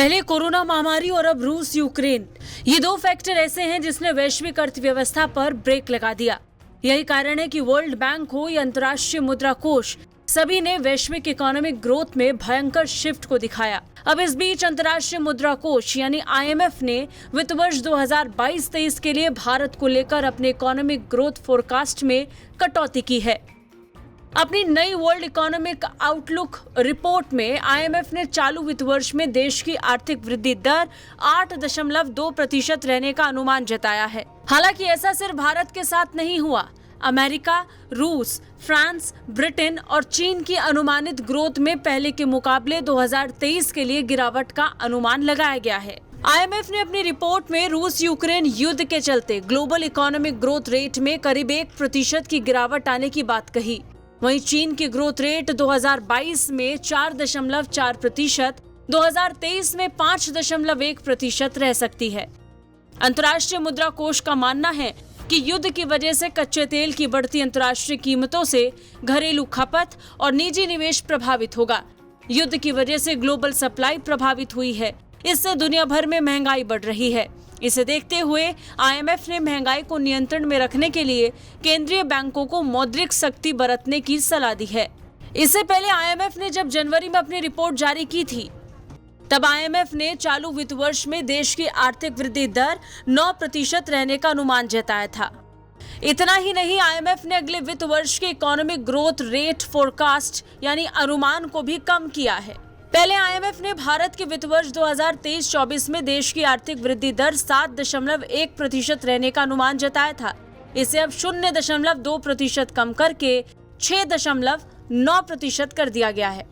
पहले कोरोना महामारी और अब रूस यूक्रेन, ये दो फैक्टर ऐसे हैं जिसने वैश्विक अर्थव्यवस्था पर ब्रेक लगा दिया। यही कारण है कि वर्ल्ड बैंक हो या अंतर्राष्ट्रीय मुद्रा कोष, सभी ने वैश्विक इकोनॉमिक ग्रोथ में भयंकर शिफ्ट को दिखाया। अब इस बीच अंतर्राष्ट्रीय मुद्रा कोष यानी IMF ने वित्त वर्ष 2022-23 के लिए भारत को लेकर अपने इकोनॉमिक ग्रोथ फोरकास्ट में कटौती की है। अपनी नई वर्ल्ड इकोनॉमिक आउटलुक रिपोर्ट में IMF ने चालू वित्त वर्ष में देश की आर्थिक वृद्धि दर 8.2% रहने का अनुमान जताया है। हालांकि ऐसा सिर्फ भारत के साथ नहीं हुआ। अमेरिका, रूस, फ्रांस, ब्रिटेन और चीन की अनुमानित ग्रोथ में पहले के मुकाबले 2023 के लिए गिरावट का अनुमान लगाया गया है। IMF ने अपनी रिपोर्ट में रूस यूक्रेन युद्ध के चलते ग्लोबल इकोनॉमिक ग्रोथ रेट में करीब 1% की गिरावट आने की बात कही। वहीं चीन की ग्रोथ रेट 2022 में 4.4%, 2023 में 5.1% रह सकती है। अंतर्राष्ट्रीय मुद्रा कोष का मानना है कि युद्ध की वजह से कच्चे तेल की बढ़ती अंतर्राष्ट्रीय कीमतों से घरेलू खपत और निजी निवेश प्रभावित होगा। युद्ध की वजह से ग्लोबल सप्लाई प्रभावित हुई है। इससे दुनिया भर में महंगाई बढ़ रही है। इसे देखते हुए IMF ने महंगाई को नियंत्रण में रखने के लिए केंद्रीय बैंकों को मौद्रिक सख्ती बरतने की सलाह दी है। इससे पहले IMF ने जब जनवरी में अपनी रिपोर्ट जारी की थी, तब IMF ने चालू वित्त वर्ष में देश की आर्थिक वृद्धि दर 9% रहने का अनुमान जताया था। इतना ही नहीं, IMF ने अगले वित्त वर्ष के इकोनॉमिक ग्रोथ रेट फोरकास्ट यानी अनुमान को भी कम किया है। पहले IMF ने भारत के वित्त वर्ष 2023-24 में देश की आर्थिक वृद्धि दर 7.1% रहने का अनुमान जताया था। इसे अब 0.2% कम करके 6.9% कर दिया गया है।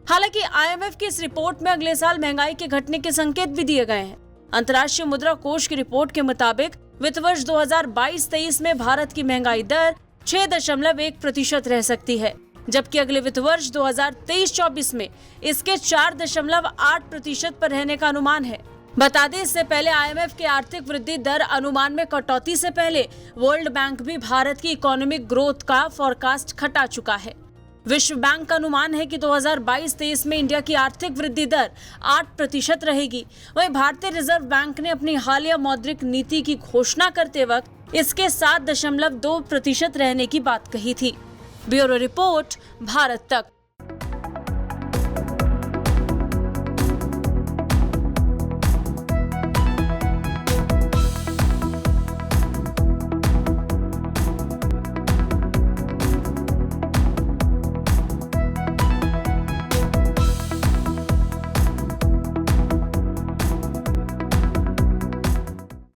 हालांकि IMF की इस रिपोर्ट में अगले साल महंगाई के घटने के संकेत भी दिए गए हैं। अंतर्राष्ट्रीय मुद्रा कोष की रिपोर्ट के मुताबिक वित्त वर्ष 2022-23 में भारत की महंगाई दर 6.1% रह सकती है, जबकि अगले वित्त वर्ष 2023-24 में इसके 4.8% पर रहने का अनुमान है। बता दें, इससे पहले IMF के आर्थिक वृद्धि दर अनुमान में कटौती से पहले वर्ल्ड बैंक भी भारत की इकोनॉमिक ग्रोथ का फोरकास्ट घटा चुका है। विश्व बैंक का अनुमान है कि 2022-23 में इंडिया की आर्थिक वृद्धि दर 8% रहेगी। वहीं भारतीय रिजर्व बैंक ने अपनी हालिया मौद्रिक नीति की घोषणा करते वक्त इसके 7.2% रहने की बात कही थी। ब्यूरो रिपोर्ट, भारत तक।